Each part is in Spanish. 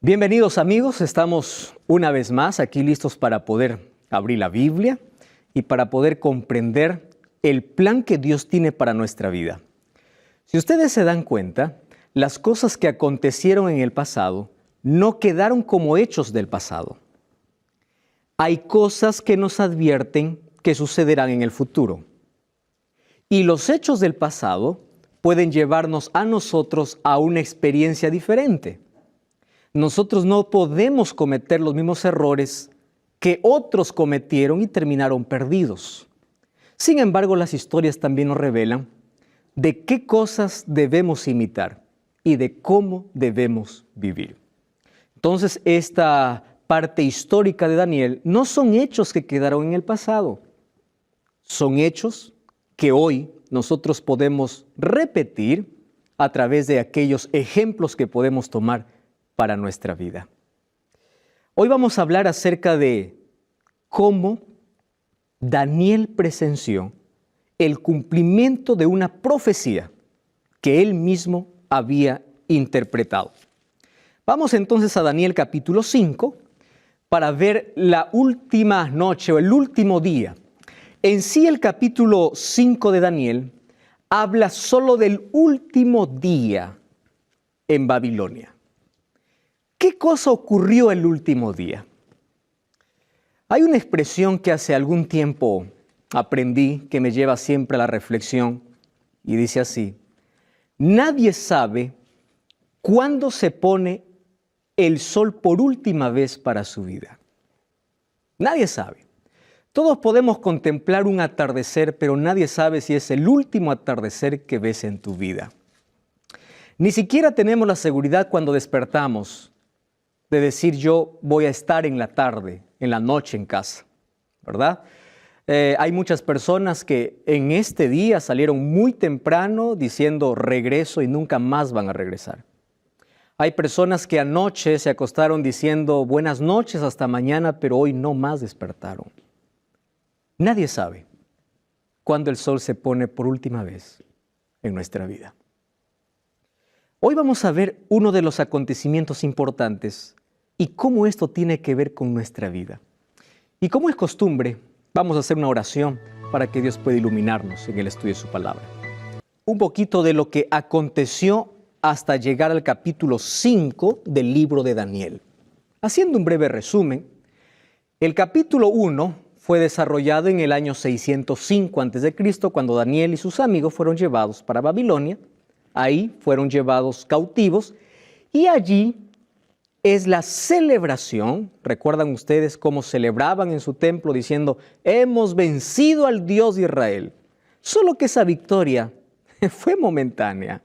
Bienvenidos amigos, estamos una vez más aquí listos para poder abrir la Biblia y para poder comprender el plan que Dios tiene para nuestra vida. Si ustedes se dan cuenta, las cosas que acontecieron en el pasado no quedaron como hechos del pasado. Hay cosas que nos advierten que sucederán en el futuro. Y los hechos del pasado pueden llevarnos a nosotros a una experiencia diferente. Nosotros no podemos cometer los mismos errores que otros cometieron y terminaron perdidos. Sin embargo, las historias también nos revelan de qué cosas debemos imitar y de cómo debemos vivir. Entonces, esta parte histórica de Daniel no son hechos que quedaron en el pasado. Son hechos que hoy nosotros podemos repetir a través de aquellos ejemplos que podemos tomar para nuestra vida. Hoy vamos a hablar acerca de cómo Daniel presenció el cumplimiento de una profecía que él mismo había interpretado. Vamos entonces a Daniel capítulo 5 para ver la última noche o el último día. En sí el capítulo 5 de Daniel habla solo del último día en Babilonia. ¿Qué cosa ocurrió el último día? Hay una expresión que hace algún tiempo aprendí que me lleva siempre a la reflexión y dice así: nadie sabe cuándo se pone el sol por última vez para su vida. Nadie sabe. Todos podemos contemplar un atardecer, pero nadie sabe si es el último atardecer que ves en tu vida. Ni siquiera tenemos la seguridad cuando despertamos de decir yo voy a estar en la tarde, en la noche en casa, ¿verdad? Hay muchas personas que en este día salieron muy temprano diciendo regreso y nunca más van a regresar. Hay personas que anoche se acostaron diciendo buenas noches hasta mañana, pero hoy no más despertaron. Nadie sabe cuándo el sol se pone por última vez en nuestra vida. Hoy vamos a ver uno de los acontecimientos importantes y cómo esto tiene que ver con nuestra vida. Y como es costumbre, vamos a hacer una oración para que Dios pueda iluminarnos en el estudio de su palabra. Un poquito de lo que aconteció hasta llegar al capítulo 5 del libro de Daniel. Haciendo un breve resumen, el capítulo 1 fue desarrollado en el año 605 a.C., cuando Daniel y sus amigos fueron llevados para Babilonia. Ahí fueron llevados cautivos y allí es la celebración. ¿Recuerdan ustedes cómo celebraban en su templo diciendo hemos vencido al Dios de Israel? Solo que esa victoria fue momentánea,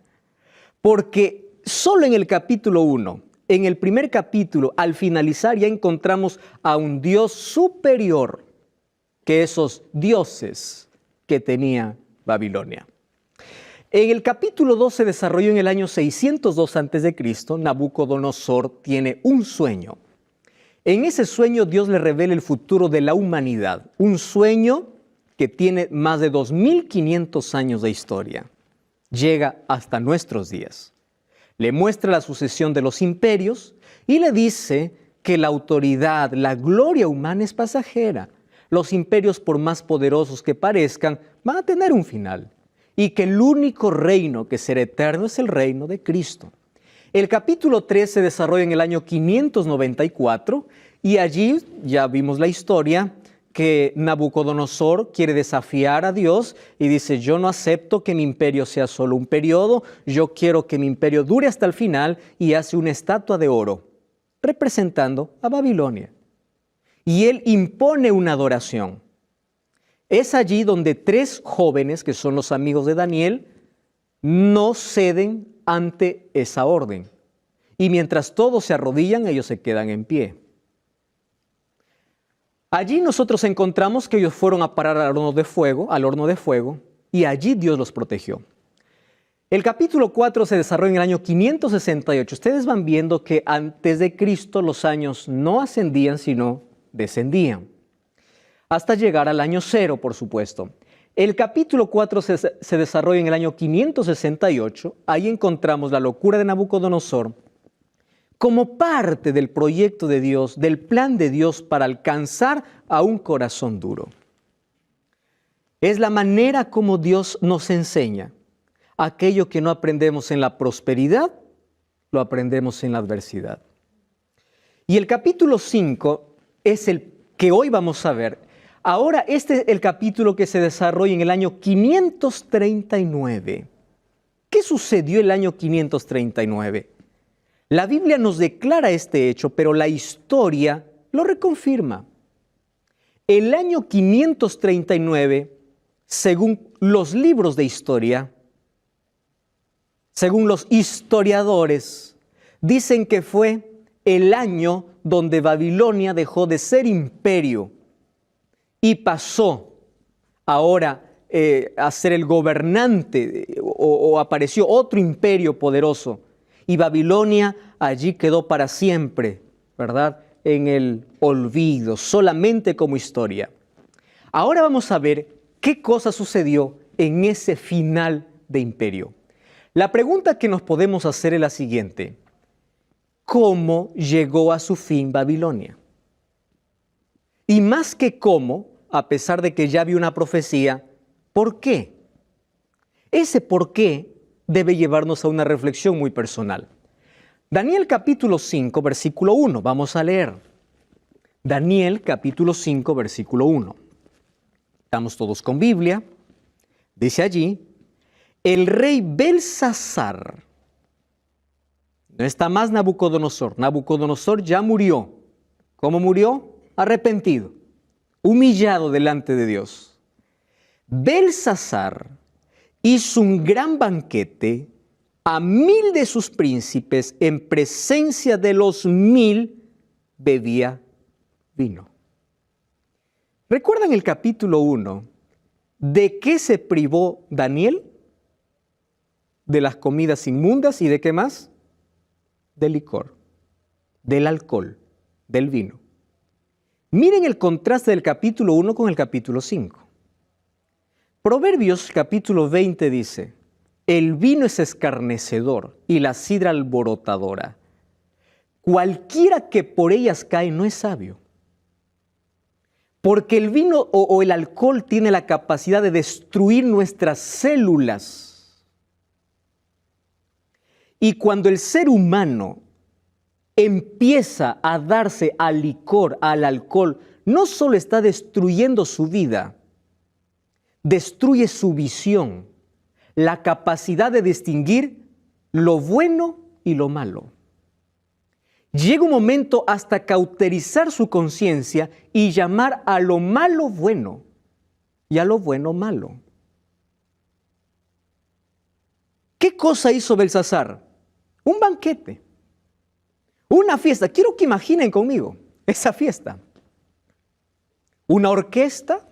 porque solo en el capítulo 1, en el primer capítulo, al finalizar ya encontramos a un Dios superior que esos dioses que tenía Babilonia. En el capítulo 2 se desarrolló en el año 602 a.C., Nabucodonosor tiene un sueño. En ese sueño Dios le revela el futuro de la humanidad, un sueño que tiene más de 2500 años de historia. Llega hasta nuestros días. Le muestra la sucesión de los imperios y le dice que la autoridad, la gloria humana es pasajera. Los imperios, por más poderosos que parezcan, van a tener un final. Y que el único reino que será eterno es el reino de Cristo. El capítulo 3 se desarrolla en el año 594 y allí ya vimos la historia que Nabucodonosor quiere desafiar a Dios y dice yo no acepto que mi imperio sea solo un periodo, yo quiero que mi imperio dure hasta el final, y hace una estatua de oro representando a Babilonia. Y él impone una adoración. Es allí donde 3 jóvenes, que son los amigos de Daniel, no ceden ante esa orden. Y mientras todos se arrodillan, ellos se quedan en pie. Allí nosotros encontramos que ellos fueron a parar al horno de fuego, y allí Dios los protegió. El capítulo 4 se desarrolla en el año 568. Ustedes van viendo que antes de Cristo los años no ascendían, sino descendían, hasta llegar al año 0, por supuesto. El capítulo 4 se desarrolla en el año 568. Ahí encontramos la locura de Nabucodonosor como parte del proyecto de Dios, del plan de Dios para alcanzar a un corazón duro. Es la manera como Dios nos enseña. Aquello que no aprendemos en la prosperidad, lo aprendemos en la adversidad. Y el capítulo 5 es el que hoy vamos a ver. Ahora, este es el capítulo que se desarrolla en el año 539. ¿Qué sucedió el año 539? La Biblia nos declara este hecho, pero la historia lo reconfirma. El año 539, según los libros de historia, según los historiadores, dicen que fue el año donde Babilonia dejó de ser imperio y pasó ahora a ser el gobernante o apareció otro imperio poderoso. Y Babilonia allí quedó para siempre, ¿verdad? En el olvido, solamente como historia. Ahora vamos a ver qué cosa sucedió en ese final de imperio. La pregunta que nos podemos hacer es la siguiente: ¿cómo llegó a su fin Babilonia? Y más que cómo, a pesar de que ya había una profecía, ¿por qué? Ese por qué debe llevarnos a una reflexión muy personal. Daniel capítulo 5, versículo 1. Vamos a leer. Daniel capítulo 5, versículo 1. Estamos todos con Biblia. Dice allí: el rey Belsasar, no está más Nabucodonosor. Nabucodonosor ya murió. ¿Cómo murió? Arrepentido, humillado delante de Dios. Belsasar hizo un gran banquete a 1000 de sus príncipes, en presencia de los 1000 bebía vino. ¿Recuerdan el capítulo 1? ¿De qué se privó Daniel? De las comidas inmundas y ¿de qué más? Del licor, del alcohol, del vino. Miren el contraste del capítulo 1 con el capítulo 5. Proverbios capítulo 20 dice: el vino es escarnecedor y la sidra alborotadora. Cualquiera que por ellas cae no es sabio. Porque el vino o el alcohol tiene la capacidad de destruir nuestras células. Y cuando el ser humano empieza a darse al licor, al alcohol, no solo está destruyendo su vida, destruye su visión, la capacidad de distinguir lo bueno y lo malo. Llega un momento hasta cauterizar su conciencia y llamar a lo malo bueno y a lo bueno malo. ¿Qué cosa hizo Belsasar? Un banquete, una fiesta. Quiero que imaginen conmigo esa fiesta. Una orquesta,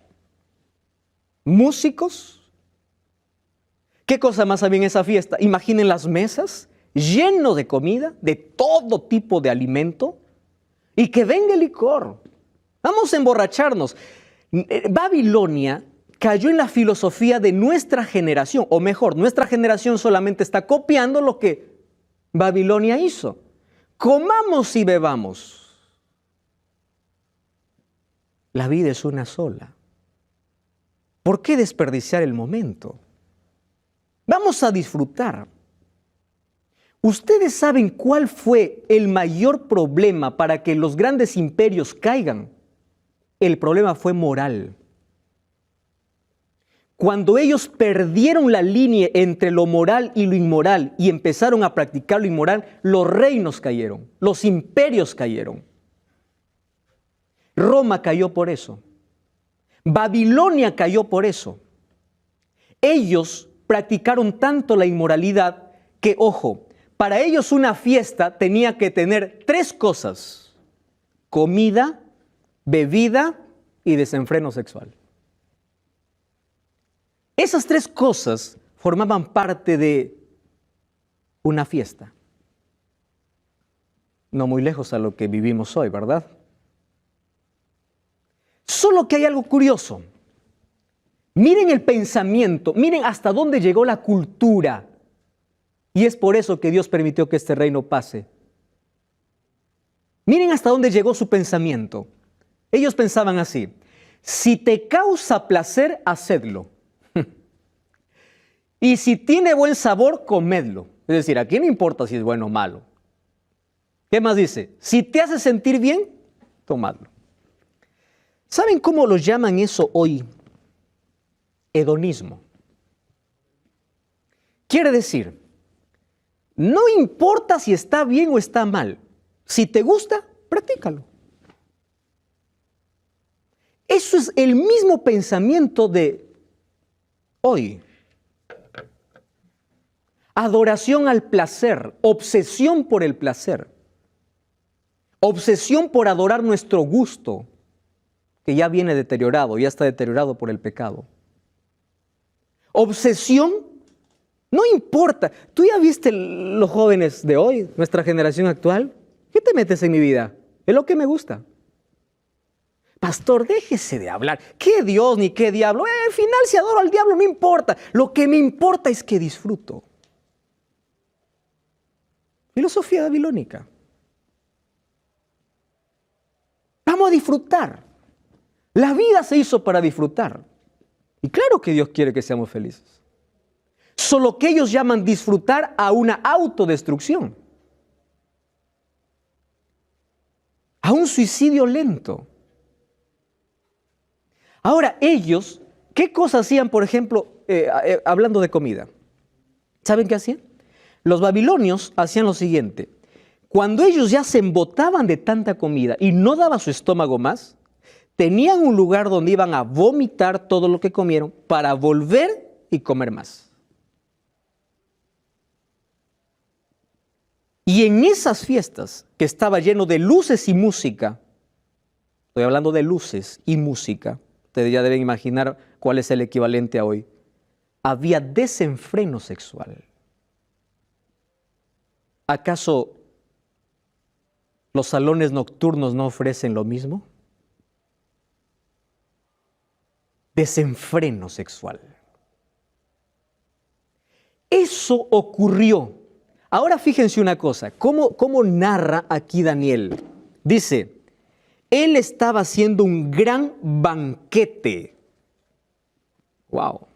músicos. ¿Qué cosa más había en esa fiesta? Imaginen las mesas lleno de comida, de todo tipo de alimento, y que venga el licor. Vamos a emborracharnos. Babilonia cayó en la filosofía de nuestra generación, o mejor, nuestra generación solamente está copiando lo que Babilonia hizo. Comamos y bebamos. La vida es una sola. ¿Por qué desperdiciar el momento? Vamos a disfrutar. ¿Ustedes saben cuál fue el mayor problema para que los grandes imperios caigan? El problema fue moral. Cuando ellos perdieron la línea entre lo moral y lo inmoral y empezaron a practicar lo inmoral, los reinos cayeron, los imperios cayeron. Roma cayó por eso. Babilonia cayó por eso. Ellos practicaron tanto la inmoralidad que, ojo, para ellos una fiesta tenía que tener 3 cosas: comida, bebida y desenfreno sexual. Esas 3 cosas formaban parte de una fiesta. No muy lejos a lo que vivimos hoy, ¿verdad? Solo que hay algo curioso. Miren el pensamiento, miren hasta dónde llegó la cultura. Y es por eso que Dios permitió que este reino pase. Miren hasta dónde llegó su pensamiento. Ellos pensaban así: si te causa placer, hacedlo. Y si tiene buen sabor, comedlo. Es decir, ¿a quién le importa si es bueno o malo? ¿Qué más dice? Si te hace sentir bien, tomadlo. ¿Saben cómo lo llaman eso hoy? Hedonismo. Quiere decir, no importa si está bien o está mal. Si te gusta, practícalo. Eso es el mismo pensamiento de hoy. Adoración al placer, obsesión por el placer, obsesión por adorar nuestro gusto, que ya viene deteriorado, ya está deteriorado por el pecado. Obsesión, no importa. ¿Tú ya viste los jóvenes de hoy, nuestra generación actual? ¿Qué te metes en mi vida? Es lo que me gusta. Pastor, déjese de hablar. ¿Qué Dios ni qué diablo? Al final, si adoro al diablo, no importa. Lo que me importa es que disfruto. Filosofía babilónica. Vamos a disfrutar. La vida se hizo para disfrutar. Y claro que Dios quiere que seamos felices. Solo que ellos llaman disfrutar a una autodestrucción. A un suicidio lento. Ahora, ellos, ¿qué cosas hacían, por ejemplo, hablando de comida? ¿Saben qué hacían? Los babilonios hacían lo siguiente: cuando ellos ya se embotaban de tanta comida y no daba su estómago más, tenían un lugar donde iban a vomitar todo lo que comieron para volver y comer más. Y en esas fiestas, que estaba lleno de luces y música, estoy hablando de luces y música, ustedes ya deben imaginar cuál es el equivalente a hoy, había desenfreno sexual. ¿Acaso los salones nocturnos no ofrecen lo mismo? Desenfreno sexual. Eso ocurrió. Ahora fíjense una cosa, ¿cómo narra aquí Daniel? Dice, él estaba haciendo un gran banquete. ¡Wow!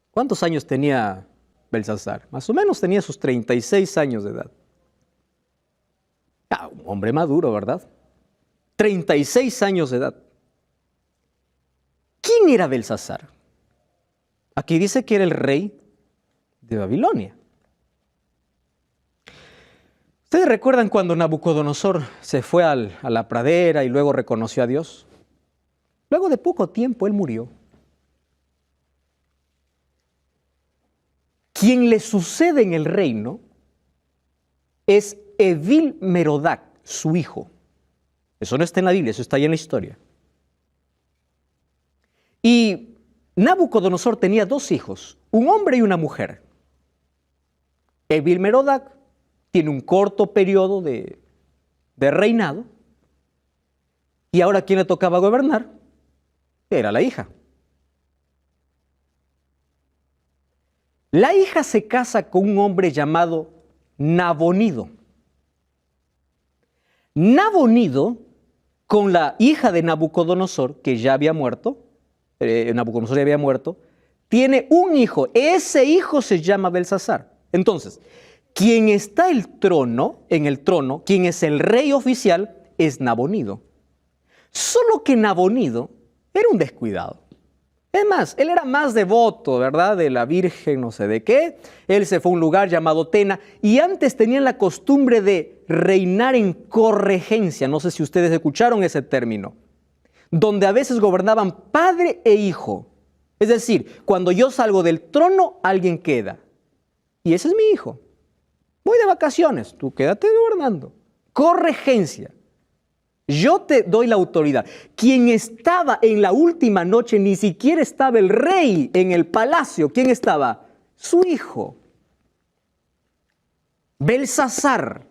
¿Cuántos años tenía Belsasar? Más o menos tenía sus 36 años de edad. Un hombre maduro, ¿verdad? 36 años de edad. ¿Quién era Belsasar? Aquí dice que era el rey de Babilonia. ¿Ustedes recuerdan cuando Nabucodonosor se fue a la pradera y luego reconoció a Dios? Luego de poco tiempo él murió. Quien le sucede en el reino es Evil-Merodach, su hijo. Eso no está en la Biblia, eso está ahí en la historia. Y Nabucodonosor tenía dos hijos, un hombre y una mujer. Evil-Merodach tiene un corto periodo de reinado. Y ahora, ¿quién le tocaba gobernar? Era la hija. La hija se casa con un hombre llamado Nabonido. Nabonido, con la hija de Nabucodonosor, que ya había muerto, Nabucodonosor ya había muerto, tiene un hijo. Ese hijo se llama Belsasar. Entonces, quien está en el trono, quien es el rey oficial, es Nabonido. Solo que Nabonido era un descuidado. Es más, él era más devoto, ¿verdad?, de la Virgen no sé de qué. Él se fue a un lugar llamado Tena y antes tenían la costumbre de reinar en corregencia. No sé si ustedes escucharon ese término. Donde a veces gobernaban padre e hijo. Es decir, cuando yo salgo del trono, alguien queda. Y ese es mi hijo. Voy de vacaciones, tú quédate gobernando. Corregencia. Yo te doy la autoridad. Quien estaba en la última noche, ni siquiera estaba el rey en el palacio. ¿Quién estaba? Su hijo. Belsasar.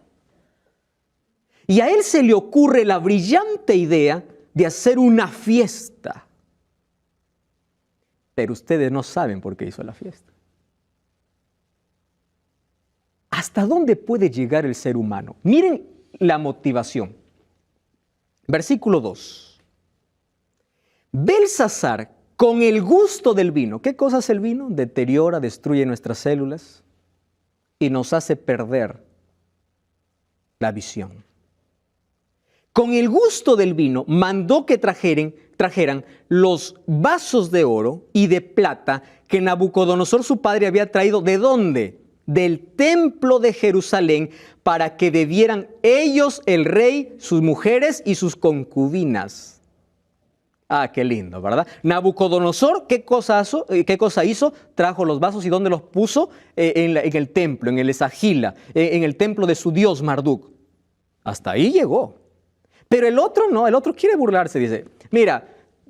Y a él se le ocurre la brillante idea de hacer una fiesta. Pero ustedes no saben por qué hizo la fiesta. ¿Hasta dónde puede llegar el ser humano? Miren la motivación. Versículo 2. Belsasar, con el gusto del vino. ¿Qué cosa es el vino? Deteriora, destruye nuestras células y nos hace perder la visión. Con el gusto del vino mandó que trajeran los vasos de oro y de plata que Nabucodonosor su padre había traído. ¿De dónde? Del templo de Jerusalén, para que bebieran ellos, el rey, sus mujeres y sus concubinas. Ah, qué lindo, ¿verdad? Nabucodonosor, ¿qué cosa hizo? Trajo los vasos y ¿dónde los puso? En el templo, en el Esagila, en el templo de su dios Marduk. Hasta ahí llegó. Pero el otro no, el otro quiere burlarse, dice, mira,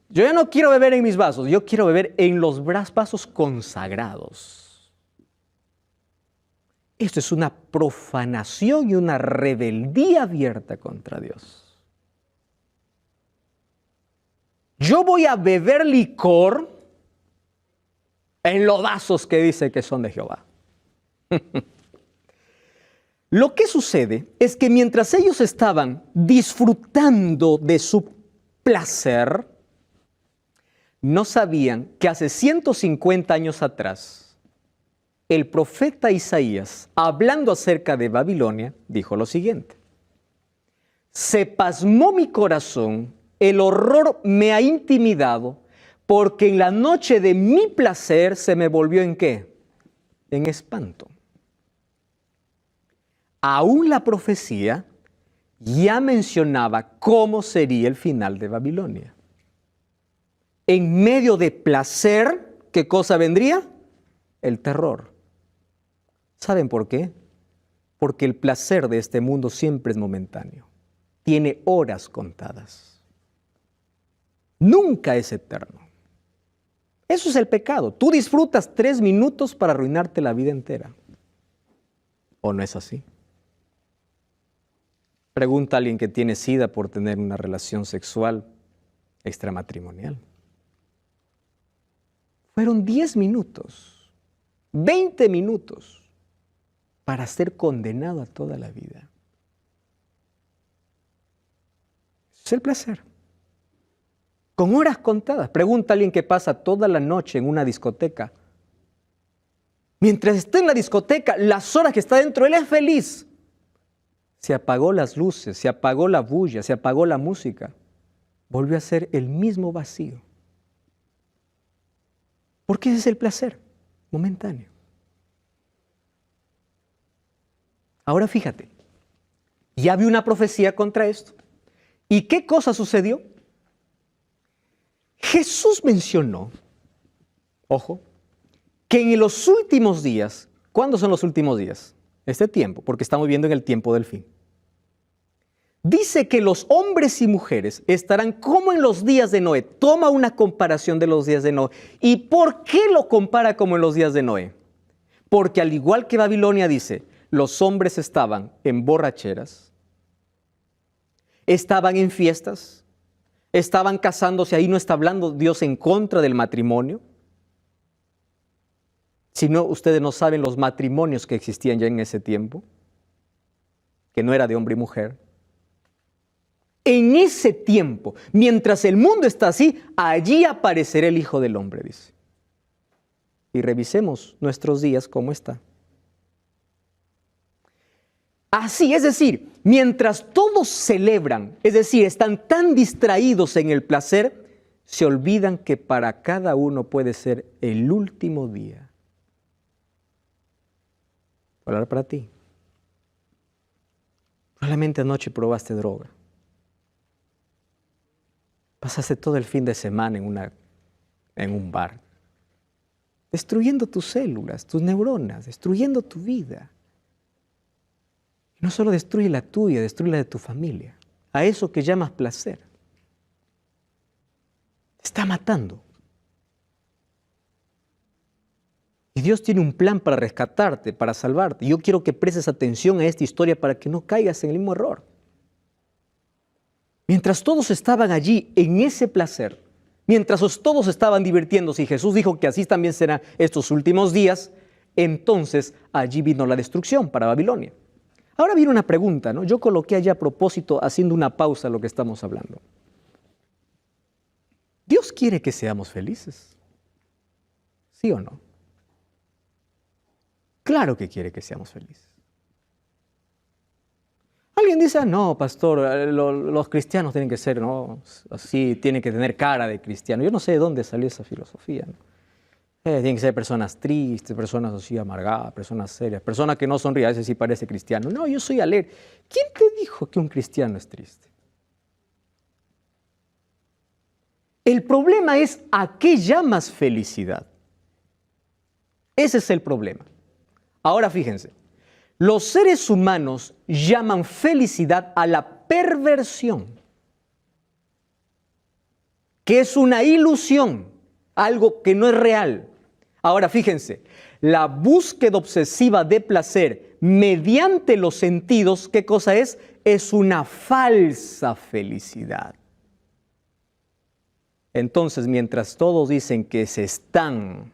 yo ya no quiero beber en mis vasos, yo quiero beber en los vasos consagrados. Esto es una profanación y una rebeldía abierta contra Dios. Yo voy a beber licor en los vasos que dice que son de Jehová. Lo que sucede es que mientras ellos estaban disfrutando de su placer, no sabían que hace 150 años atrás, el profeta Isaías, hablando acerca de Babilonia, dijo lo siguiente: se pasmó mi corazón, el horror me ha intimidado, porque en la noche de mi placer se me volvió ¿en qué? En espanto. Aún la profecía ya mencionaba cómo sería el final de Babilonia. En medio de placer, ¿qué cosa vendría? El terror. ¿Saben por qué? Porque el placer de este mundo siempre es momentáneo. Tiene horas contadas. Nunca es eterno. Eso es el pecado. Tú disfrutas 3 minutos para arruinarte la vida entera. ¿O no es así? Pregunta a alguien que tiene SIDA por tener una relación sexual extramatrimonial. Fueron 10 minutos, 20 minutos para ser condenado a toda la vida. Es el placer. Con horas contadas. Pregunta a alguien que pasa toda la noche en una discoteca. Mientras está en la discoteca, las horas que está dentro, él es feliz. Se apagó las luces, se apagó la bulla, se apagó la música. Volvió a ser el mismo vacío. Porque ese es el placer momentáneo. Ahora fíjate, ya vi una profecía contra esto. ¿Y qué cosa sucedió? Jesús mencionó, ojo, que en los últimos días, ¿cuándo son los últimos días? Este tiempo, porque estamos viviendo en el tiempo del fin. Dice que los hombres y mujeres estarán como en los días de Noé. Toma una comparación de los días de Noé. ¿Y por qué lo compara como en los días de Noé? Porque al igual que Babilonia dice, los hombres estaban en borracheras, estaban en fiestas, estaban casándose. Ahí no está hablando Dios en contra del matrimonio. Si no, ustedes no saben los matrimonios que existían ya en ese tiempo, que no era de hombre y mujer. En ese tiempo, mientras el mundo está así, allí aparecerá el Hijo del Hombre, dice. Y revisemos nuestros días cómo está. Así, es decir, mientras todos celebran, es decir, están tan distraídos en el placer, se olvidan que para cada uno puede ser el último día. Voy a hablar para ti. Probablemente anoche probaste droga. Pasaste todo el fin de semana en un bar, destruyendo tus células, tus neuronas, destruyendo tu vida. Y no solo destruye la tuya, destruye la de tu familia. A eso que llamas placer. Te está matando. Y Dios tiene un plan para rescatarte, para salvarte. Yo quiero que prestes atención a esta historia para que no caigas en el mismo error. Mientras todos estaban allí en ese placer, mientras todos estaban divirtiéndose y Jesús dijo que así también serán estos últimos días, entonces allí vino la destrucción para Babilonia. Ahora viene una pregunta, ¿no? Yo coloqué allá a propósito, haciendo una pausa a lo que estamos hablando. ¿Dios quiere que seamos felices? ¿Sí o no? Claro que quiere que seamos felices. Alguien dice, no, pastor, los cristianos tienen que ser, ¿no? Así, tienen que tener cara de cristiano. Yo no sé de dónde salió esa filosofía, ¿no? Tienen que ser personas tristes, personas así amargadas, personas serias, personas que no sonríen, a veces sí parece cristiano. No, yo soy alegre. ¿Quién te dijo que un cristiano es triste? El problema es a qué llamas felicidad. Ese es el problema. Ahora fíjense, los seres humanos llaman felicidad a la perversión, que es una ilusión, algo que no es real. Ahora fíjense, la búsqueda obsesiva de placer mediante los sentidos, ¿qué cosa es? Es una falsa felicidad. Entonces, mientras todos dicen que se están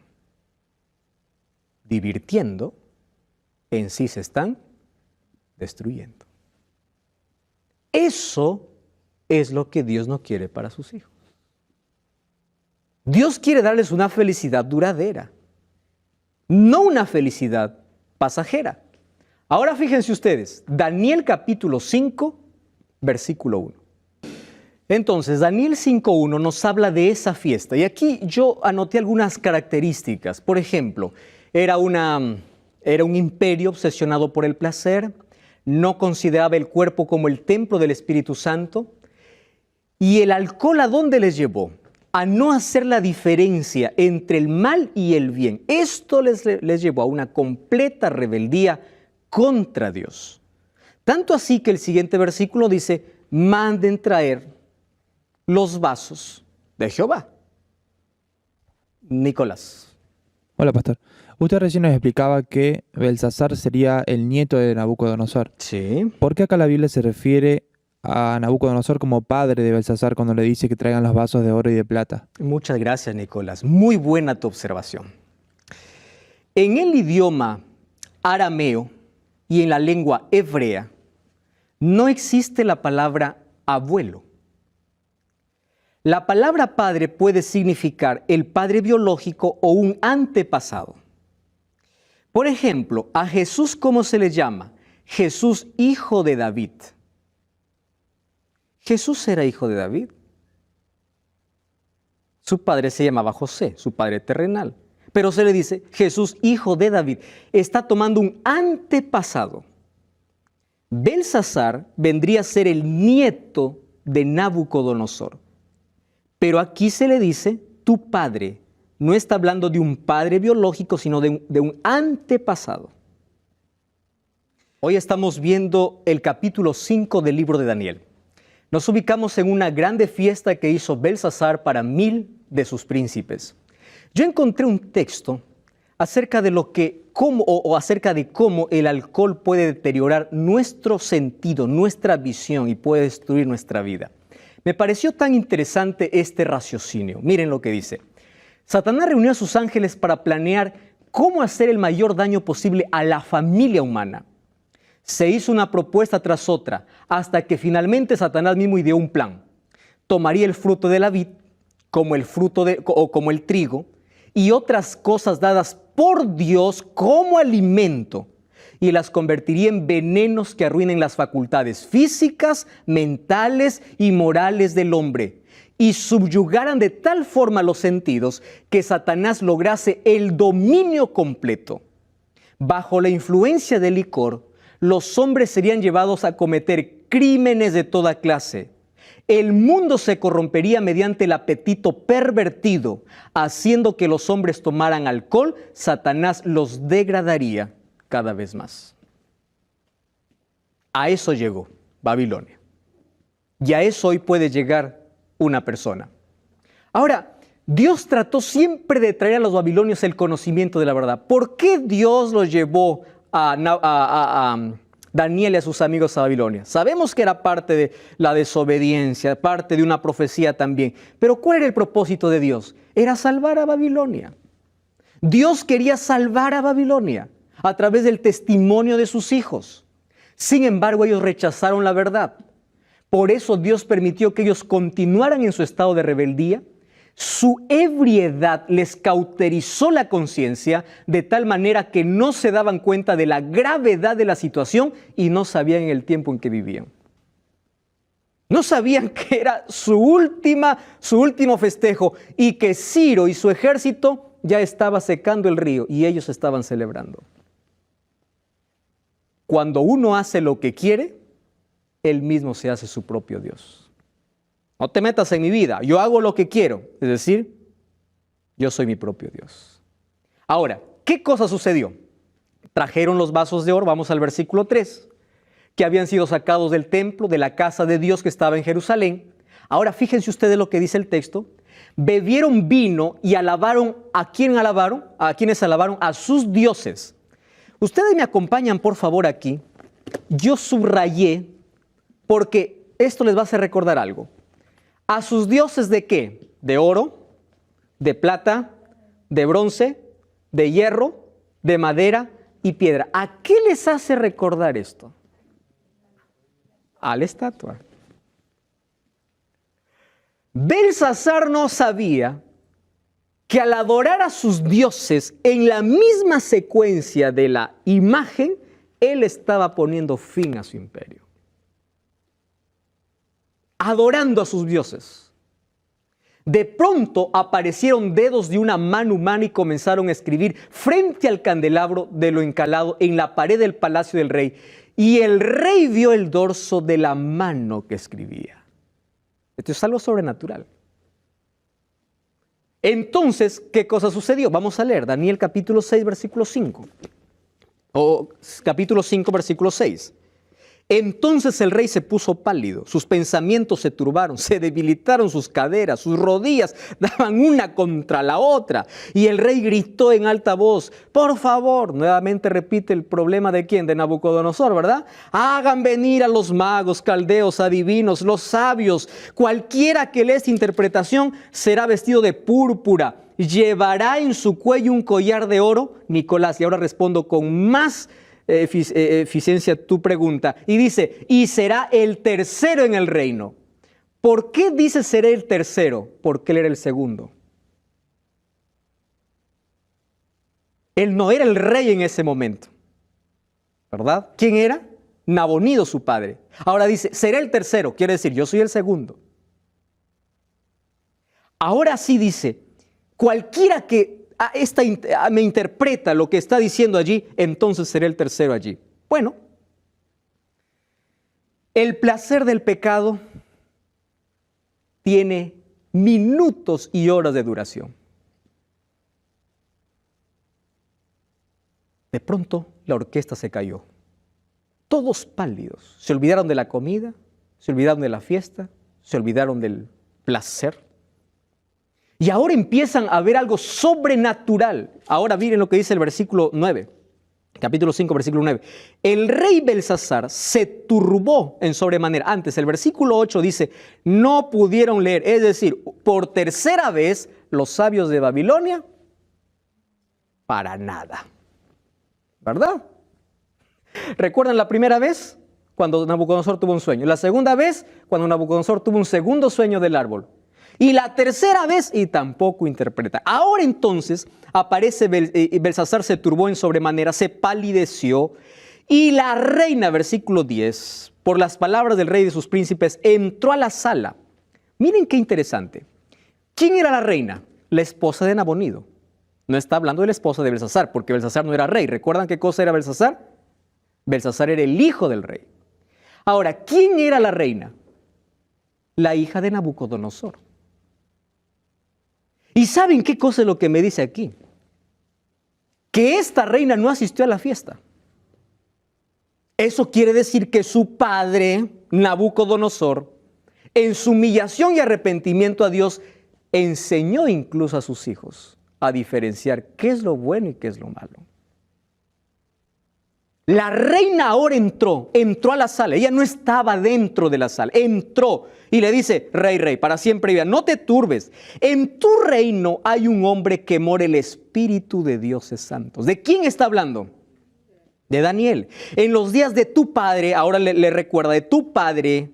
divirtiendo, en sí se están destruyendo. Eso es lo que Dios no quiere para sus hijos. Dios quiere darles una felicidad duradera, no una felicidad pasajera. Ahora fíjense ustedes, Daniel capítulo 5, versículo 1. Entonces, Daniel 5.1 nos habla de esa fiesta. Y aquí yo anoté algunas características. Por ejemplo, era un imperio obsesionado por el placer, no consideraba el cuerpo como el templo del Espíritu Santo. ¿Y el alcohol a dónde les llevó? A no hacer la diferencia entre el mal y el bien. Esto les llevó a una completa rebeldía contra Dios. Tanto así que el siguiente versículo dice, manden traer los vasos de Jehová. Nicolás. Hola, pastor. Usted recién nos explicaba que Belsasar sería el nieto de Nabucodonosor. Sí. ¿Por qué acá la Biblia se refiere a Nabucodonosor como padre de Belsasar cuando le dice que traigan los vasos de oro y de plata? Muchas gracias, Nicolás. Muy buena tu observación. En el idioma arameo y en la lengua hebrea no existe la palabra abuelo. La palabra padre puede significar el padre biológico o un antepasado. Por ejemplo, a Jesús, ¿cómo se le llama? Jesús, hijo de David. Jesús era hijo de David. Su padre se llamaba José, su padre terrenal. Pero se le dice Jesús, hijo de David. Está tomando un antepasado. Belsasar vendría a ser el nieto de Nabucodonosor. Pero aquí se le dice tu padre. No está hablando de un padre biológico, sino de un antepasado. Hoy estamos viendo el capítulo 5 del libro de Daniel. Nos ubicamos en una grande fiesta que hizo Belsasar para 1000 de sus príncipes. Yo encontré un texto acerca de acerca de cómo el alcohol puede deteriorar nuestro sentido, nuestra visión y puede destruir nuestra vida. Me pareció tan interesante este raciocinio. Miren lo que dice. Satanás reunió a sus ángeles para planear cómo hacer el mayor daño posible a la familia humana. Se hizo una propuesta tras otra, hasta que finalmente Satanás mismo ideó un plan. Tomaría el fruto de la vid, como el trigo, y otras cosas dadas por Dios como alimento, y las convertiría en venenos que arruinen las facultades físicas, mentales y morales del hombre, y subyugaran de tal forma los sentidos que Satanás lograse el dominio completo. Bajo la influencia del licor, los hombres serían llevados a cometer crímenes de toda clase. El mundo se corrompería mediante el apetito pervertido, haciendo que los hombres tomaran alcohol. Satanás los degradaría cada vez más. A eso llegó Babilonia. Y a eso hoy puede llegar una persona. Ahora, Dios trató siempre de traer a los babilonios el conocimiento de la verdad. ¿Por qué Dios los llevó a Daniel y a sus amigos a Babilonia? Sabemos que era parte de la desobediencia, parte de una profecía también. Pero ¿cuál era el propósito de Dios? Era salvar a Babilonia. Dios quería salvar a Babilonia a través del testimonio de sus hijos. Sin embargo, ellos rechazaron la verdad. Por eso Dios permitió que ellos continuaran en su estado de rebeldía. Su ebriedad les cauterizó la conciencia de tal manera que no se daban cuenta de la gravedad de la situación y no sabían el tiempo en que vivían. No sabían que era su último festejo y que Ciro y su ejército ya estaba secando el río y ellos estaban celebrando. Cuando uno hace lo que quiere, él mismo se hace su propio Dios. No te metas en mi vida, yo hago lo que quiero, es decir, yo soy mi propio Dios. Ahora, ¿qué cosa sucedió? Trajeron los vasos de oro, vamos al versículo 3. Que habían sido sacados del templo, de la casa de Dios que estaba en Jerusalén. Ahora fíjense ustedes lo que dice el texto. Bebieron vino y alabaron. ¿A quién alabaron? ¿A quiénes alabaron? A sus dioses. Ustedes me acompañan, por favor, aquí. Yo subrayé porque esto les va a hacer recordar algo. ¿A sus dioses de qué? ¿De oro? ¿De plata? ¿De bronce? ¿De hierro? ¿De madera y piedra? ¿A qué les hace recordar esto? A la estatua. Belsasar no sabía que al adorar a sus dioses en la misma secuencia de la imagen, él estaba poniendo fin a su imperio. Adorando a sus dioses. De pronto aparecieron dedos de una mano humana y comenzaron a escribir frente al candelabro de lo encalado en la pared del palacio del rey. Y el rey vio el dorso de la mano que escribía. Esto es algo sobrenatural. Entonces, ¿qué cosa sucedió? Vamos a leer Daniel capítulo 6, versículo 5. O capítulo 5, versículo 6. Entonces el rey se puso pálido, sus pensamientos se turbaron, se debilitaron sus caderas, sus rodillas daban una contra la otra. Y el rey gritó en alta voz, por favor, nuevamente repite el problema de quién, de Nabucodonosor, ¿verdad? Hagan venir a los magos, caldeos, adivinos, los sabios, cualquiera que lea esta interpretación será vestido de púrpura, llevará en su cuello un collar de oro. Nicolás, y ahora respondo con más eficiencia tu pregunta, y dice, y será el tercero en el reino. ¿Por qué dice seré el tercero? Porque él era el segundo. Él no era el rey en ese momento, ¿verdad? ¿Quién era? Nabonido, su padre. Ahora dice, seré el tercero, quiere decir, yo soy el segundo. Ahora sí dice, cualquiera que me interpreta lo que está diciendo allí, entonces seré el tercero allí. Bueno, el placer del pecado tiene minutos y horas de duración. De pronto la orquesta se cayó. Todos pálidos. Se olvidaron de la comida, se olvidaron de la fiesta, se olvidaron del placer. Y ahora empiezan a ver algo sobrenatural. Ahora miren lo que dice el versículo 9, capítulo 5, versículo 9. El rey Belsasar se turbó en sobremanera. Antes, el versículo 8 dice, no pudieron leer. Es decir, por tercera vez, los sabios de Babilonia, para nada. ¿Verdad? ¿Recuerdan la primera vez? Cuando Nabucodonosor tuvo un sueño. La segunda vez, cuando Nabucodonosor tuvo un segundo sueño del árbol. Y la tercera vez, y tampoco interpreta. Ahora entonces aparece Belsasar, se turbó en sobremanera, se palideció. Y la reina, versículo 10, por las palabras del rey y de sus príncipes, entró a la sala. Miren qué interesante. ¿Quién era la reina? La esposa de Nabonido. No está hablando de la esposa de Belsasar, porque Belsasar no era rey. ¿Recuerdan qué cosa era Belsasar? Belsasar era el hijo del rey. Ahora, ¿quién era la reina? La hija de Nabucodonosor. ¿Y saben qué cosa es lo que me dice aquí? Que esta reina no asistió a la fiesta. Eso quiere decir que su padre, Nabucodonosor, en su humillación y arrepentimiento a Dios, enseñó incluso a sus hijos a diferenciar qué es lo bueno y qué es lo malo. La reina ahora entró a la sala. Ella no estaba dentro de la sala, entró y le dice, rey, para siempre viva, no te turbes. En tu reino hay un hombre que mora el Espíritu de dioses santos. ¿De quién está hablando? de Daniel. En los días de tu padre, ahora le recuerda, de tu padre,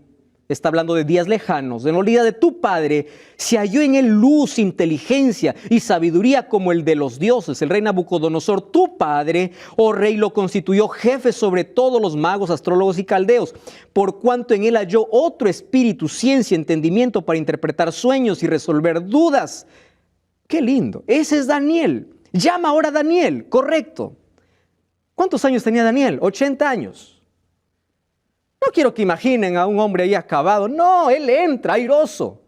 está hablando de días lejanos, en los días de tu padre, se halló en él luz, inteligencia y sabiduría como el de los dioses. El rey Nabucodonosor, tu padre, oh rey, lo constituyó jefe sobre todos los magos, astrólogos y caldeos, por cuanto en él halló otro espíritu, ciencia, entendimiento para interpretar sueños y resolver dudas. ¡Qué lindo! Ese es Daniel. Llama ahora a Daniel, correcto. ¿Cuántos años tenía Daniel? 80 años. No quiero que imaginen a un hombre ahí acabado. No, él entra airoso.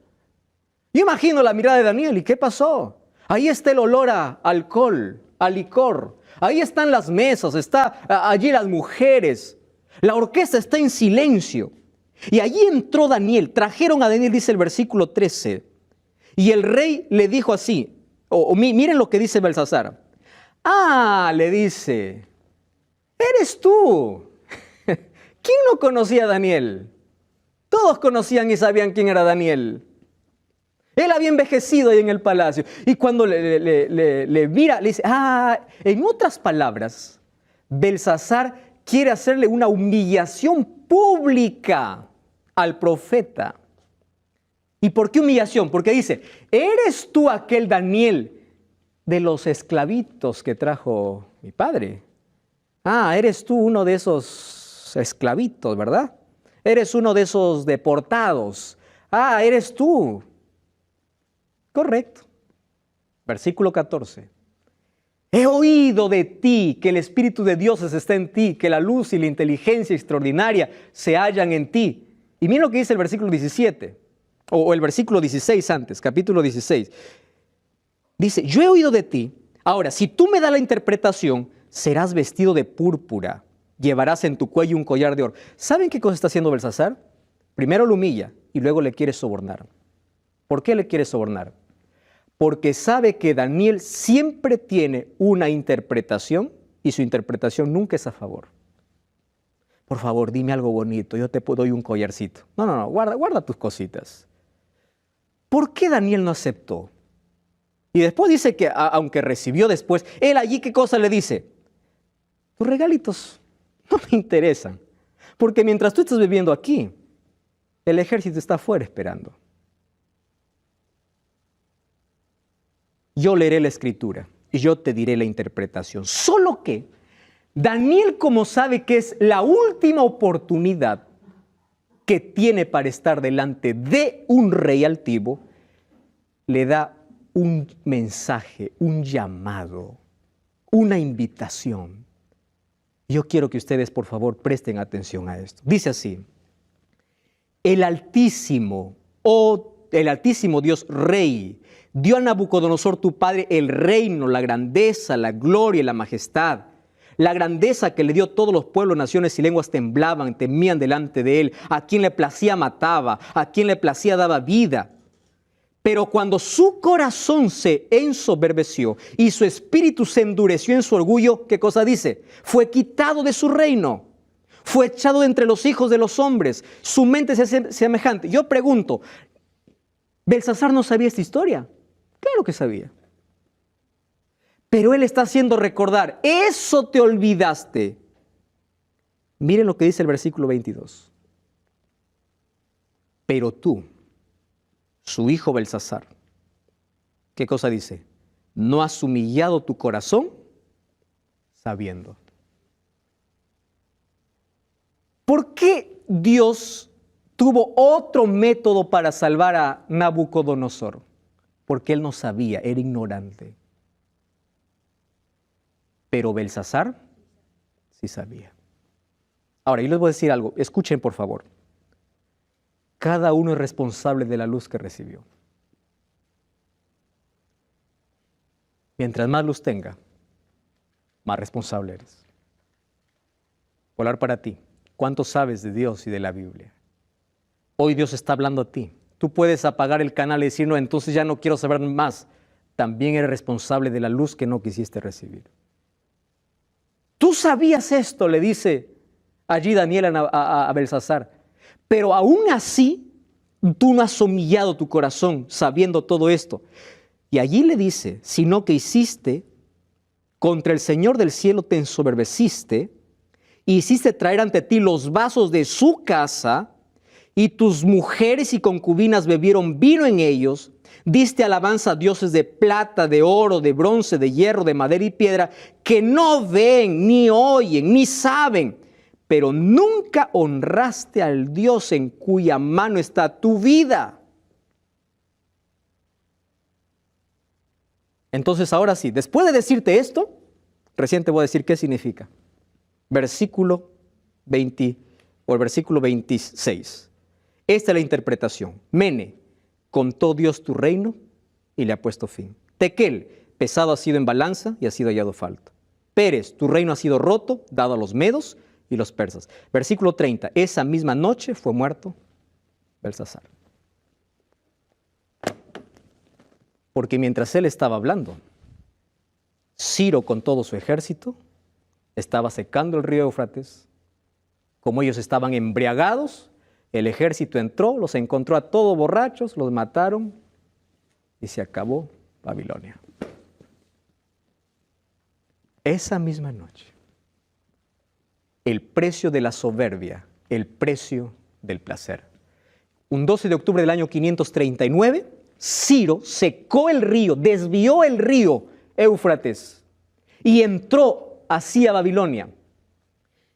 Yo imagino la mirada de Daniel. ¿Y qué pasó? Ahí está el olor a alcohol, a licor. Ahí están las mesas, está allí las mujeres. La orquesta está en silencio. Y allí entró Daniel. Trajeron a Daniel, dice el versículo 13. Y el rey le dijo así. Miren lo que dice Belsasar. Ah, le dice, eres tú. ¿Quién no conocía a Daniel? Todos conocían y sabían quién era Daniel. Él había envejecido ahí en el palacio. Y cuando le mira, le dice, en otras palabras, Belsasar quiere hacerle una humillación pública al profeta. ¿Y por qué humillación? Porque dice, ¿eres tú aquel Daniel de los esclavitos que trajo mi padre? Eres tú uno de esos esclavitos, ¿verdad? Eres uno de esos deportados. Eres tú. Correcto. Versículo 14. He oído de ti que el Espíritu de Dios está en ti, que la luz y la inteligencia extraordinaria se hallan en ti. Y miren lo que dice el versículo 17, o el versículo 16 antes, capítulo 16. Dice, yo he oído de ti. Ahora, si tú me das la interpretación, serás vestido de púrpura. Llevarás en tu cuello un collar de oro. ¿Saben qué cosa está haciendo Belsasar? Primero lo humilla y luego le quiere sobornar. ¿Por qué le quiere sobornar? Porque sabe que Daniel siempre tiene una interpretación y su interpretación nunca es a favor. Por favor, dime algo bonito, yo te doy un collarcito. No, guarda tus cositas. ¿Por qué Daniel no aceptó? Y después dice que aunque recibió después, él allí ¿qué cosa le dice? Tus regalitos no me interesan, porque mientras tú estás viviendo aquí, el ejército está afuera esperando. Yo leeré la escritura y yo te diré la interpretación. Solo que Daniel, como sabe que es la última oportunidad que tiene para estar delante de un rey altivo, le da un mensaje, un llamado, una invitación. Yo quiero que ustedes, por favor, presten atención a esto. Dice así, el Altísimo Dios Rey, dio a Nabucodonosor tu padre el reino, la grandeza, la gloria y la majestad. La grandeza que le dio todos los pueblos, naciones y lenguas temblaban, temían delante de él. A quien le placía mataba, a quien le placía daba vida. Pero cuando su corazón se ensoberbeció y su espíritu se endureció en su orgullo, ¿qué cosa dice? Fue quitado de su reino, fue echado de entre los hijos de los hombres, su mente se hace semejante. Yo pregunto, ¿Belsasar no sabía esta historia? Claro que sabía. Pero él está haciendo recordar, eso te olvidaste. Miren lo que dice el versículo 22. Pero tú, su hijo Belsasar, ¿qué cosa dice? No has humillado tu corazón sabiendo. ¿Por qué Dios tuvo otro método para salvar a Nabucodonosor? Porque él no sabía, era ignorante. Pero Belsasar sí sabía. Ahora, yo les voy a decir algo, escuchen por favor. Cada uno es responsable de la luz que recibió. Mientras más luz tenga, más responsable eres. Voy a hablar para ti. ¿Cuánto sabes de Dios y de la Biblia? Hoy Dios está hablando a ti. Tú puedes apagar el canal y decir, no, entonces ya no quiero saber más. También eres responsable de la luz que no quisiste recibir. Tú sabías esto, le dice allí Daniel a Belsasar. Pero aún así, tú no has humillado tu corazón sabiendo todo esto. Y allí le dice, sino que hiciste, contra el Señor del cielo te ensoberbeciste hiciste traer ante ti los vasos de su casa, y tus mujeres y concubinas bebieron vino en ellos. Diste alabanza a dioses de plata, de oro, de bronce, de hierro, de madera y piedra, que no ven, ni oyen, ni saben. Pero nunca honraste al Dios en cuya mano está tu vida. Entonces ahora sí, después de decirte esto, recién te voy a decir qué significa. Versículo 20 o el versículo 26. Esta es la interpretación. Mene, contó Dios tu reino y le ha puesto fin. Tequel, pesado ha sido en balanza y ha sido hallado falto. Pérez, tu reino ha sido roto, dado a los medos y los persas. Versículo 30. Esa misma noche fue muerto Belsasar. Porque mientras él estaba hablando, Ciro con todo su ejército estaba secando el río Éufrates. Como ellos estaban embriagados, el ejército entró, los encontró a todos borrachos, los mataron y se acabó Babilonia. Esa misma noche, el precio de la soberbia, el precio del placer. Un 12 de octubre del año 539, Ciro secó el río, desvió el río Éufrates y entró hacia Babilonia.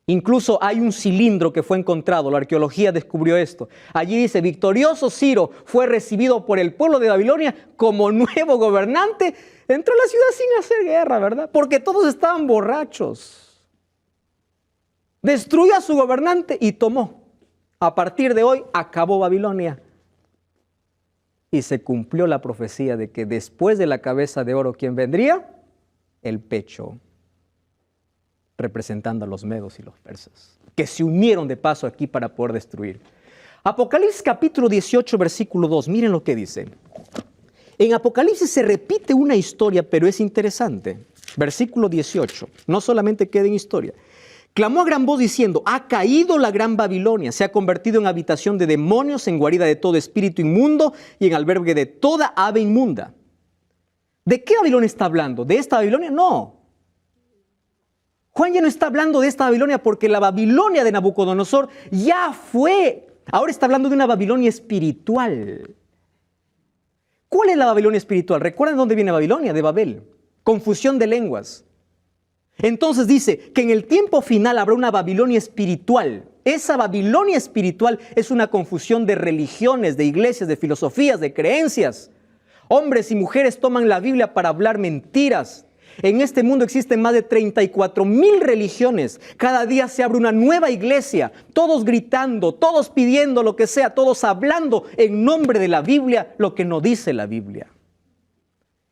Incluso hay un cilindro que fue encontrado, la arqueología descubrió esto. Allí dice, victorioso Ciro fue recibido por el pueblo de Babilonia como nuevo gobernante. Entró a la ciudad sin hacer guerra, ¿verdad? Porque todos estaban borrachos. Destruyó a su gobernante y tomó. A partir de hoy acabó Babilonia. Y se cumplió la profecía de que después de la cabeza de oro, ¿quién vendría? El pecho, representando a los medos y los persas, que se unieron de paso aquí para poder destruir. Apocalipsis capítulo 18, versículo 2, miren lo que dice. En Apocalipsis se repite una historia, pero es interesante. Versículo 18, no solamente queda en historia. Clamó a gran voz diciendo, ha caído la gran Babilonia, se ha convertido en habitación de demonios, en guarida de todo espíritu inmundo y en albergue de toda ave inmunda. ¿De qué Babilonia está hablando? ¿De esta Babilonia? No. Juan ya no está hablando de esta Babilonia porque la Babilonia de Nabucodonosor ya fue. Ahora está hablando de una Babilonia espiritual. ¿Cuál es la Babilonia espiritual? ¿Recuerdan dónde viene Babilonia? De Babel. Confusión de lenguas. Entonces dice que en el tiempo final habrá una Babilonia espiritual. Esa Babilonia espiritual es una confusión de religiones, de iglesias, de filosofías, de creencias. Hombres y mujeres toman la Biblia para hablar mentiras. En este mundo existen más de 34,000 religiones. Cada día se abre una nueva iglesia, todos gritando, todos pidiendo lo que sea, todos hablando en nombre de la Biblia lo que no dice la Biblia.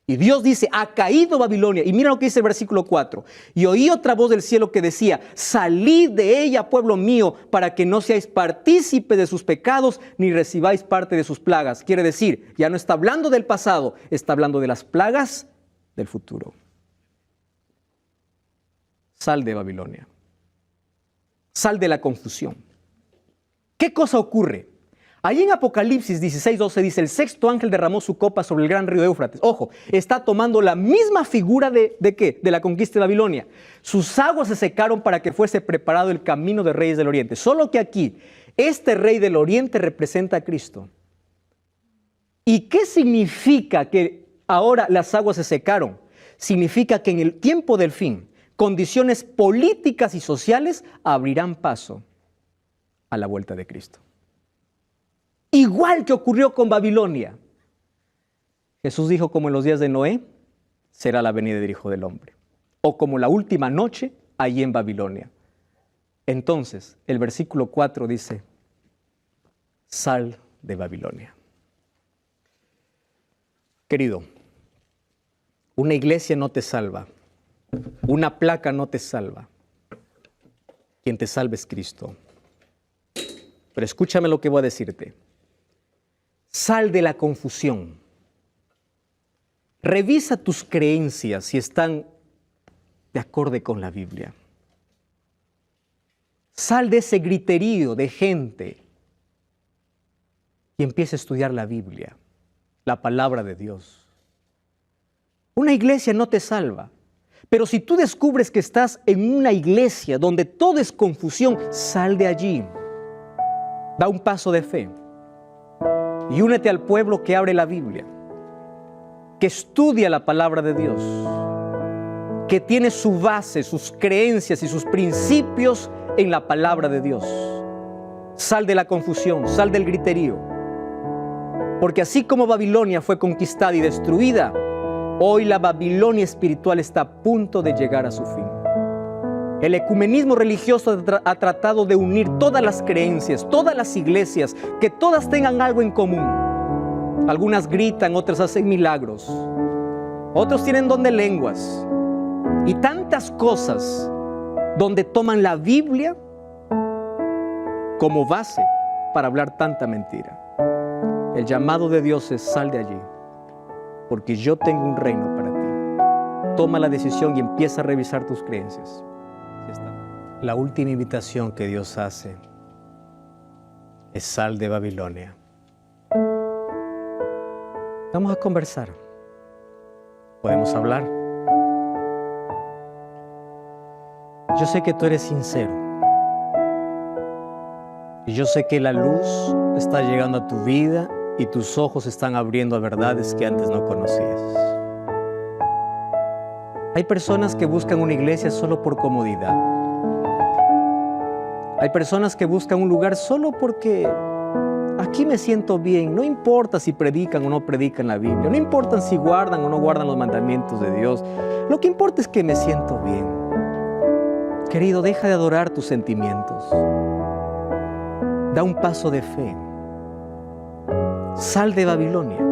Y Dios dice, ha caído Babilonia. Y mira lo que dice el versículo 4. Y oí otra voz del cielo que decía, salid de ella, pueblo mío, para que no seáis partícipes de sus pecados, ni recibáis parte de sus plagas. Quiere decir, ya no está hablando del pasado, está hablando de las plagas del futuro. Sal de Babilonia. Sal de la confusión. ¿Qué cosa ocurre? Ahí en Apocalipsis 16:12 dice, el sexto ángel derramó su copa sobre el gran río Éufrates. Ojo, está tomando la misma figura ¿de qué? De la conquista de Babilonia. Sus aguas se secaron para que fuese preparado el camino de reyes del oriente. Solo que aquí, este rey del oriente representa a Cristo. ¿Y qué significa que ahora las aguas se secaron? Significa que en el tiempo del fin, condiciones políticas y sociales abrirán paso a la vuelta de Cristo. Igual que ocurrió con Babilonia. Jesús dijo, como en los días de Noé, será la venida del Hijo del Hombre. O como la última noche, allí en Babilonia. Entonces, el versículo 4 dice, sal de Babilonia. Querido, una iglesia no te salva. Una placa no te salva. Quien te salva es Cristo. Pero escúchame lo que voy a decirte. Sal de la confusión. Revisa tus creencias si están de acorde con la Biblia. Sal de ese griterío de gente y empieza a estudiar la Biblia, la palabra de Dios. Una iglesia no te salva. Pero si tú descubres que estás en una iglesia donde todo es confusión, sal de allí. Da un paso de fe y únete al pueblo que abre la Biblia, que estudia la palabra de Dios, que tiene su base, sus creencias y sus principios en la palabra de Dios. Sal de la confusión, sal del griterío. Porque así como Babilonia fue conquistada y destruida, hoy la Babilonia espiritual está a punto de llegar a su fin. El ecumenismo religioso ha tratado de unir todas las creencias, todas las iglesias, que todas tengan algo en común. Algunas gritan, otras hacen milagros, otros tienen don de lenguas y tantas cosas donde toman la Biblia como base para hablar tanta mentira. El llamado de Dios es: sal de allí, porque yo tengo un reino para ti. Toma la decisión y empieza a revisar tus creencias. La última invitación que Dios hace es: sal de Babilonia. Vamos a conversar. Podemos hablar. Yo sé que tú eres sincero. Y yo sé que la luz está llegando a tu vida y tus ojos están abriendo a verdades que antes no conocías. Hay personas que buscan una iglesia solo por comodidad. Hay personas que buscan un lugar solo porque aquí me siento bien. No importa si predican o no predican la Biblia. No importa si guardan o no guardan los mandamientos de Dios. Lo que importa es que me siento bien. Querido, deja de adorar tus sentimientos. Da un paso de fe. Sal de Babilonia.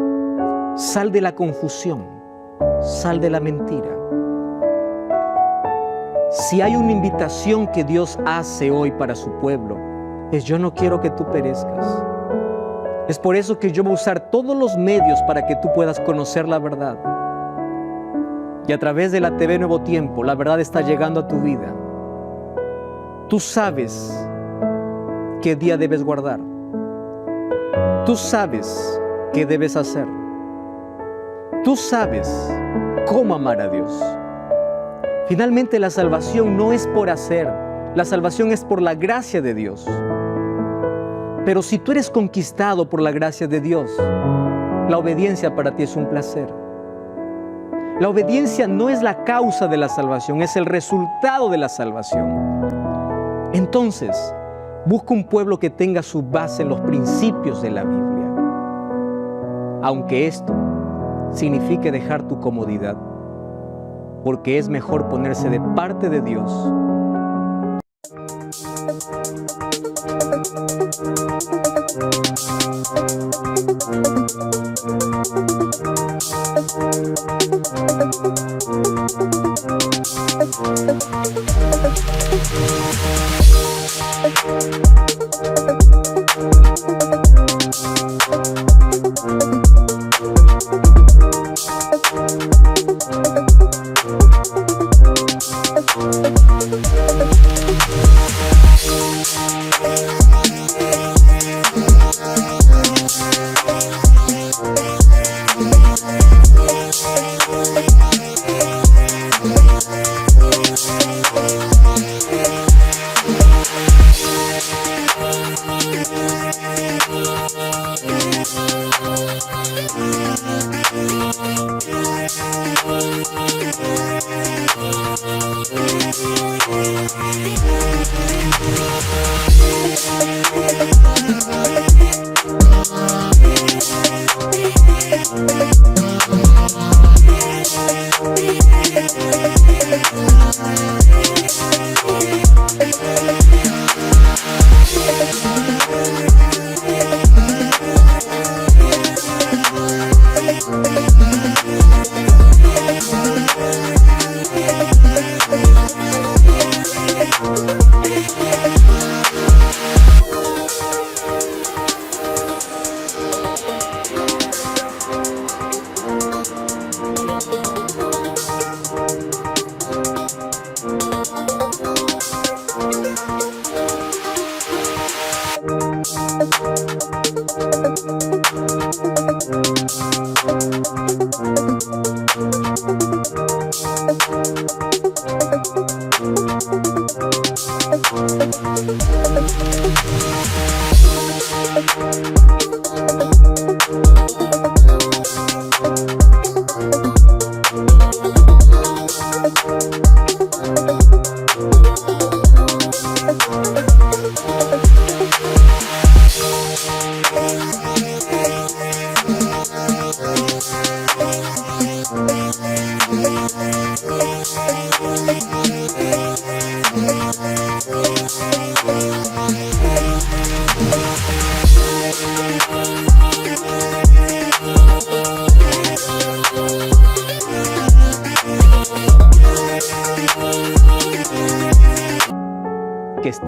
Sal de la confusión. Sal de la mentira. Si hay una invitación que Dios hace hoy para su pueblo, es: yo no quiero que tú perezcas. Es por eso que yo voy a usar todos los medios para que tú puedas conocer la verdad. Y a través de la TV Nuevo Tiempo, la verdad está llegando a tu vida. Tú sabes qué día debes guardar. Tú sabes qué debes hacer. Tú sabes cómo amar a Dios. Finalmente, la salvación no es por hacer, la salvación es por la gracia de Dios. Pero si tú eres conquistado por la gracia de Dios, la obediencia para ti es un placer. La obediencia no es la causa de la salvación, es el resultado de la salvación. Entonces, busca un pueblo que tenga su base en los principios de la Biblia. Aunque esto signifique dejar tu comodidad, porque es mejor ponerse de parte de Dios.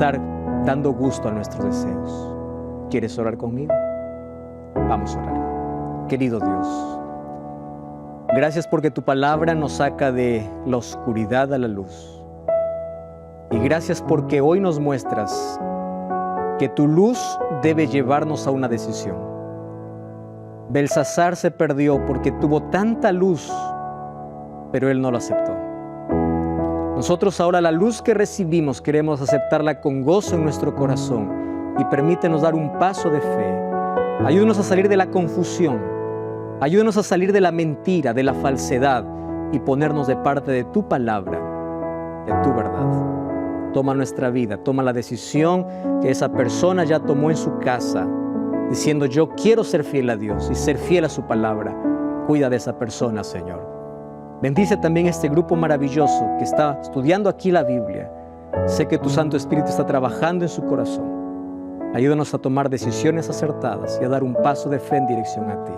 estar dando gusto a nuestros deseos. ¿Quieres orar conmigo? Vamos a orar. Querido Dios, gracias porque tu palabra nos saca de la oscuridad a la luz. Y gracias porque hoy nos muestras que tu luz debe llevarnos a una decisión. Belsasar se perdió porque tuvo tanta luz, pero él no lo aceptó. Nosotros ahora la luz que recibimos queremos aceptarla con gozo en nuestro corazón y permítenos dar un paso de fe. Ayúdanos a salir de la confusión, ayúdanos a salir de la mentira, de la falsedad y ponernos de parte de tu palabra, de tu verdad. Toma nuestra vida, toma la decisión que esa persona ya tomó en su casa, diciendo yo quiero ser fiel a Dios y ser fiel a su palabra. Cuida de esa persona, Señor. Bendice también este grupo maravilloso que está estudiando aquí la Biblia. Sé que tu Santo Espíritu está trabajando en su corazón. Ayúdanos a tomar decisiones acertadas y a dar un paso de fe en dirección a ti.